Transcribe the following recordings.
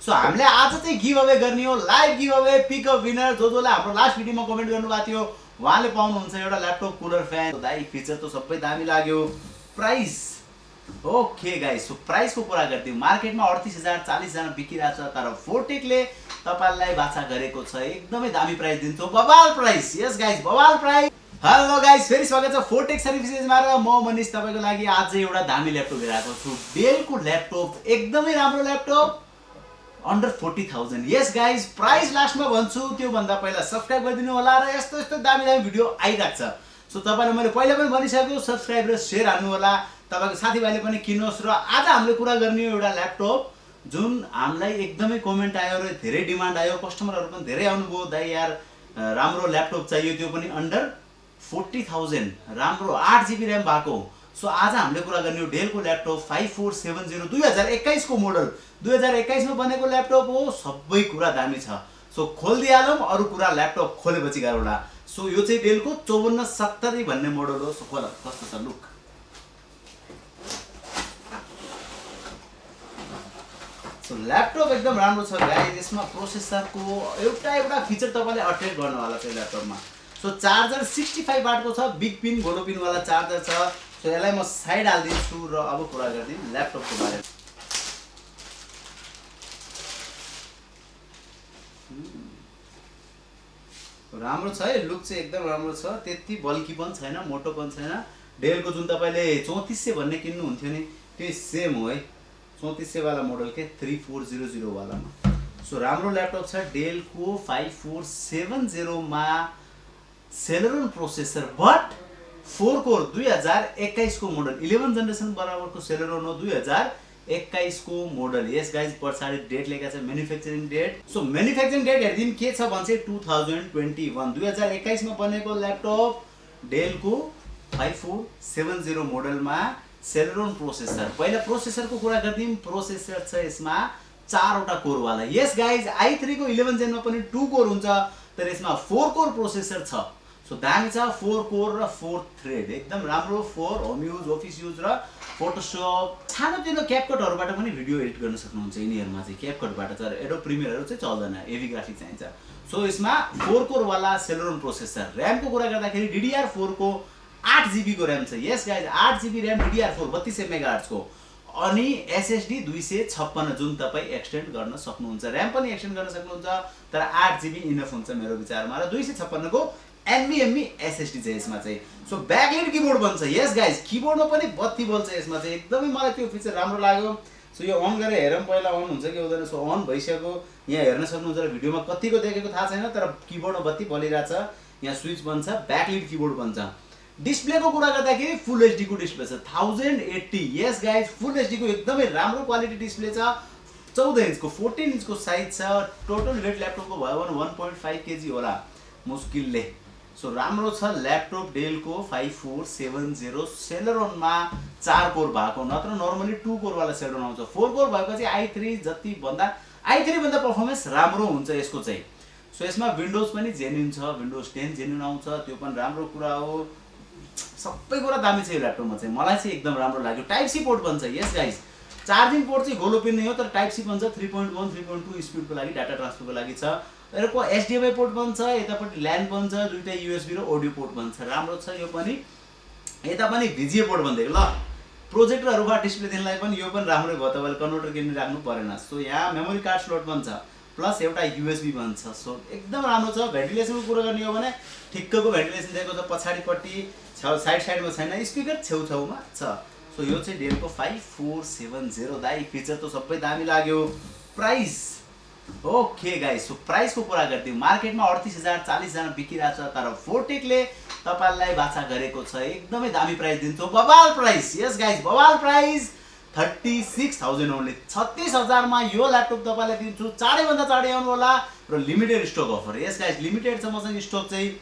So हामीले आज चाहिँ गिभ अवे गर्ने हो, live give away, pick up winner. जोले हाम्रो लास्ट भिडियोमा कमेन्ट गर्नुभएको थियो उहाँले पाउनुहुन्छ एउटा ल्यापटप कुलर फ्यान। दाइ फिचर त सबै दामी लाग्यो। प्राइस ओके गाइस, सो प्राइसको कुरा गरिदिउँ। मार्केटमा 38,000 40,000 बिकिरहेको छ, तर फोर्टेकले तपाईलाई बाचा गरेको छ एकदमै दामी प्राइस दिन्छौँ, बवाल प्राइस। यस गाइस, बवाल प्राइस। हेलो गाइस, फेरि स्वागत छ फोर्टेक सर्भिसेसमा र म मनिष तपाईको लागि आज एउटा दामी ल्यापटप लिएर आएको छु। डेलको ल्यापटप, एकदमै राम्रो ल्यापटप, अन्डर 40,000। यस गाइस, प्राइस लास्टमा भन्छु, त्यो भन्दा पहिला सब्स्क्राइब गरिदिनु होला र यस्तो यस्तो दामी दामी भिडियो आइराख्छ। सो तपाईलाई मैले पहिला पनि भनिसकेको, सब्स्क्राइब र शेयर हान्नु होला, तपाईको साथीभाइले पनि किन्नुहोस्। र आज हामीले कुरा गर्ने हो एउटा ल्यापटप जुन हामीलाई एकदमै कमेन्ट आयो र धेरै डिमान्ड आयो, कस्टमरहरू पनि धेरै आउनुभयो, दाइ यार राम्रो ल्यापटप चाहियो, त्यो पनि अन्डर 40,000, राम्रो 8GB ऱ्याम भएको। सो आज हामीले कुरा गर्ने हो डेलको ल्यापटप 5470 2021 को मोडल, 2021 मा बनेको ल्यापटप हो। सबै कुरा दामी छ। सो खोलिदिहालौँ, अरू कुरा ल्यापटप खोलेपछि गरौँला। सो यो चाहिँ डेलको 5470 भन्ने मोडल हो। सो खोल, कस्तो छ लुक। सो ल्यापटप एकदम राम्रो छ गाइस। यसमा प्रोसेसरको एउटा फिचर तपाईले अट्र्याक्ट गर्नवाला छ ल्यापटपमा। सो चार्जर 65 वाटको छ, बिग पिन गोलो पिन वाला चार्जर छ। सो यसलाई म साइड हाल्दिन्छु र अब कुरा गर्दिउँ ल्यापटपको बारेमा। राम्रो छ है, लुक चाहिँ एकदम राम्रो छ। त्यति बल्की पनि छैन, मोटो पनि छैन। डेलको जुन तपाईले 3400 भन्ने किन्नुहुन्थ्यो नि, त्यो सेम हो है, 3400 वाला मोडल के 3400 वालामा। सो राम्रो ल्यापटप छ डेलको 5470 मा सेलेरोन प्रोसेसर, बट 4 कोर 2021 को मोडल, 11 जेनेरेसन बराबरको सेलेरोन हो, 2021 को मोडल। यस गाइज, पछाडि डेट लेखेको छ, manufacturing date. So manufacturing date हेरिदिउँ के छ भन्छ 2021, 2021 मा बनेको ल्यापटप डेलको 5470 मोडलमा सेलेरोन प्रोसेसर। पहिला प्रोसेसरको कुरा गर्दिउँ, प्रोसेसर छ यसमा 4वटा कोर वाला। यस गाइज, i3 को 11 जेनमा पनि 2 कोर हुन्छ, तर यसमा 4 कोर प्रोसेसर छ। सो दामी छ, 4 कोर र 4 थ्रेड, एकदम राम्रो। 4 होम युज, अफिस युज र फोटोसप, सानोतिनो क्यापकटहरूबाट पनि भिडियो एडिट गर्न सक्नुहुन्छ यिनीहरूमा चाहिँ, क्यापकटबाट। तर एडोब प्रिमियरहरू चाहिँ चल्दैन, हेभी ग्राफिक चाहिन्छ। सो यसमा 4 कोर वाला सेलेरोन प्रोसेसर। ऱ्यामको कुरा गर्दाखेरि DDR4 को 8GB को ऱ्याम छ। यस guys, 8GB RAM DDR4 3200 megahertz को, अनि SSD 256 जुन तपाईँ एक्सटेन्ड गर्न सक्नुहुन्छ। ऱ्याम पनि एक्सटेन्ड गर्न सक्नुहुन्छ, तर 8GB इनफ हुन्छ मेरो विचारमा। र 256 को NVMe SSD चाहिँ यसमा चाहिँ। सो ब्याकलाइट किबोर्ड बन्छ। यस गाइज, किबोर्डमा पनि बत्ती बल्छ यसमा चाहिँ, एकदमै मलाई त्यो फिचर राम्रो लाग्यो। सो यो अन गरेर हेरौँ पहिला, अन हुन्छ कि हुँदैन। सो अन भइसक्यो, यहाँ हेर्न सक्नुहुन्छ र भिडियोमा कतिको देखेको थाहा छैन, तर किबोर्डमा बत्ती बलिरहेछ। यहाँ स्विच बन्छ, ब्याकलाइट किबोर्ड बन्छ। डिस्प्लेको कुरा गर्दाखेरि फुल HD को डिस्प्ले छ, 1080। यस गाइज, फुल HD को एकदमै राम्रो क्वालिटी डिस्प्ले छ। 14 इन्चको 14 इन्चको साइज छ। टोटल वेट ल्यापटपको भयो भने 1.5 kg होला मुस्किलले। सो राम्रो छ ल्यापटप डेलको 5470 सेलेरोनमा 4 कोर भएको, नत्र नर्मली 2 कोर वाला सेलेरोन आउँछ। 4 कोर भएपछि i3 जति भन्दा पर्फर्मेन्स राम्रो हुन्छ यसको चाहिँ। सो यसमा विन्डोज पनि जेन्युन छ, विन्डोज 10 जेन्युन आउँछ, त्यो पनि राम्रो कुरा हो। सबै कुरा दामी छ यो ल्यापटपमा चाहिँ, मलाई चाहिँ एकदम राम्रो लाग्यो। टाइप सी पोर्ट बन्छ। यस गाइज, चार्जिङ पोर्ट चाहिँ गोलो पिन नै हो, तर टाइप सी बन्छ। 3.1 3.2 स्पिडको लागि, डाटा ट्रान्सफरको लागि छ। यसको HDMI पोर्ट बन्छ, यतापट्टि ल्यान बन्छ, दुईटा USB र अडियो पोर्ट बन्छ। राम्रो छ यो पनि। यता पनि VGA पोर्ट भनिदिएको ल, प्रोजेक्टरहरूबाट डिस्प्ले दिनलाई पनि यो पनि राम्रै भयो, तपाईँले कन्भर्टर किन्नु राख्नु परेन। सो यहाँ मेमोरी कार्ड स्लोट बन्छ, प्लस एउटा USB बन्छ। सो एकदम राम्रो छ। भेन्टिलेसनको कुरा गर्ने हो भने ठिक्कको भेन्टिलेसन दिएको छ, पछाडिपट्टि साइडमा छैन, स्पिकर छेउछाउमा छ। सो यो चाहिँ डेलको 5470। दाइ फिचर त सबै दामी लाग्यो। प्राइस ओके गाइस, सो प्राइसको कुरा गरिदिउँ। मार्केटमा 38,000 40,000 बिकिरहेको छ, तर फोर्टेकले तपाईलाई बाचा गरेको छ एकदमै दामी प्राइस दिन्छौँ, बवाल प्राइस। यस गाइस, बवाल प्राइस 36,000 ओन्ली। 36,000 मा यो ल्यापटप तपाईलाई दिन्छु। चाँडैभन्दा चाँडै आउनु होला र लिमिटेड स्टक अफर। यस गाइस, लिमिटेड छ मसँग स्टक चाहिँ।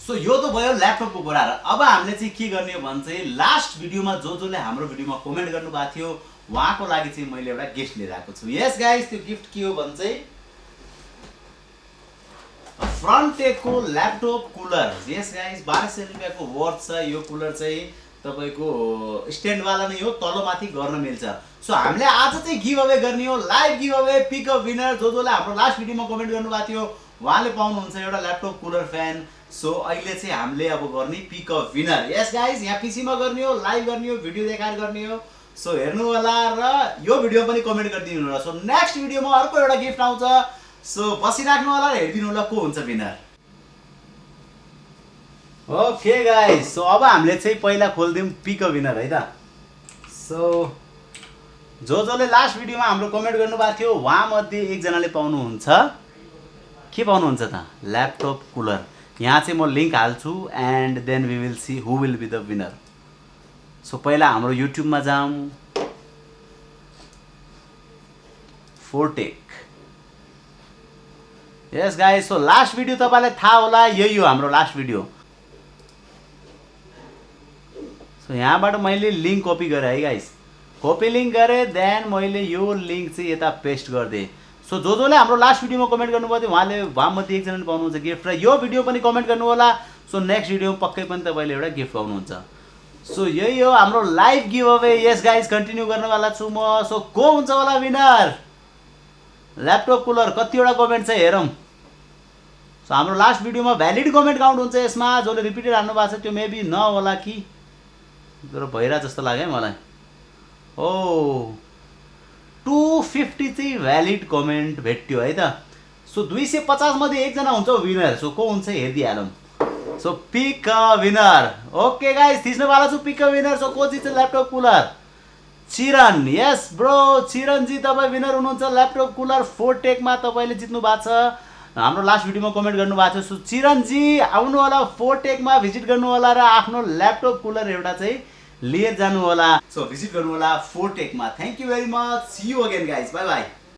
सो यो त भयो ल्यापटपको कुरा। र अब हामीले चाहिँ के गर्ने हो भने चाहिँ, लास्ट भिडियोमा जोले हाम्रो भिडियोमा कमेन्ट गर्नुभएको थियो उहाँको लागि चाहिँ मैले एउटा गिफ्ट लिएर आएको छु। यस गाइस, त्यो गिफ्ट के हो भने चाहिँ फ्रन्टेकको ल्यापटप कुलर। यस गाइस, 1200 रुपियाँको वर्थ छ यो कुलर चाहिँ। तपाईको स्ट्यान्ड वाला नै हो, तलमाथि गर्न मिल्छ। सो हामीले आज चाहिँ गिभ अवे गर्ने हो, live give away pick up winner. जसले हाम्रो लास्ट भिडियोमा कमेन्ट गर्नुभएको थियो उहाँले पाउनुहुन्छ एउटा ल्यापटप कुलर फ्यान। सो अहिले चाहिँ हामीले अब गर्ने पिक अप विनर। यस गाइज, यहाँ पीसीमा गर्ने हो, लाइभ गर्ने हो, भिडियो देखाएर गर्ने हो। सो हेर्नु होला र यो भिडियो पनि कमेन्ट गरिदिनु होला। सो नेक्स्ट भिडियोमा अर्को एउटा गिफ्ट आउँछ। सो बसिराख्नु होला र हेरिदिनु होला को हुन्छ विनर। ओके गाइज, सो अब हामीले चाहिँ पहिला खोलिदिउँ पिक अप विनर है त। सो जसले लास्ट भिडियोमा हाम्रो कमेन्ट गर्नुभएको थियो उहाँमध्ये एकजनाले पाउनुहुन्छ के पाउनुहुन्छ त, ल्यापटप कुलर। यहाँ चाहिँ म लिङ्क हाल्छु and then we will see who will be the winner. So पहिला हाम्रो युट्युबमा जाऊँ, Fourtech. Yes guys, so last video तपाईँलाई थाहा होला, यही हो हाम्रो लास्ट भिडियो। सो यहाँबाट मैले लिङ्क कपी गरेँ है गाइस, कपी लिङ्क गरेँ, देन मैले यो लिङ्क चाहिँ यता पेस्ट गरिदिएँ। सो जसले हाम्रो लास्ट भिडियोमा कमेन्ट गर्नुभयो थियो उहाँमध्ये एकजनाले पाउनुहुन्छ गिफ्ट, र यो भिडियो पनि कमेन्ट गर्नु होला। सो नेक्स्ट भिडियो पक्कै पनि तपाईँले एउटा गिफ्ट पाउनुहुन्छ। सो यही हो हाम्रो लाइभ गिभ अवे। यस गाइस, कन्टिन्यू गर्नवाला छु म। सो को हुन्छ होला विनर ल्यापटप कुलर? कतिवटा कमेन्ट छ हेरौँ। सो हाम्रो लास्ट भिडियोमा भ्यालिड कमेन्ट काउन्ट हुन्छ यसमा। जसले रिपिटेड हाल्नु भएको छ त्यो मेबी नहोला कि, तर भइरहेको जस्तो लाग्यो है मलाई। ओ 250 चाहिँ भ्यालिड कमेन्ट भेट्यो है त। सो 250 मध्ये एकजना हुन्छ विनर। सो को हुन्छ हेरिदिइहालौँ। So pick a winner. Okay guys, थिच्नुवाला छु पिक अ विनर। सो को जित्छ ल्यापटप कुलर? चिरन। यस ब्रो, चिरनजी तपाईँ विनर हुनुहुन्छ ल्यापटप कुलर फोरटेकमा। तपाईँले जित्नु भएको छ, हाम्रो लास्ट भिडियोमा कमेन्ट गर्नुभएको थियो। सो चिरनजी आउनु होला, फोरटेकमा भिजिट गर्नु होला र आफ्नो ल्यापटप कुलर एउटा चाहिँ लिएर जानु होला। सो भिजिट गर्नु होला फोरटेकमा। Thank you very much, see you again guys, bye by.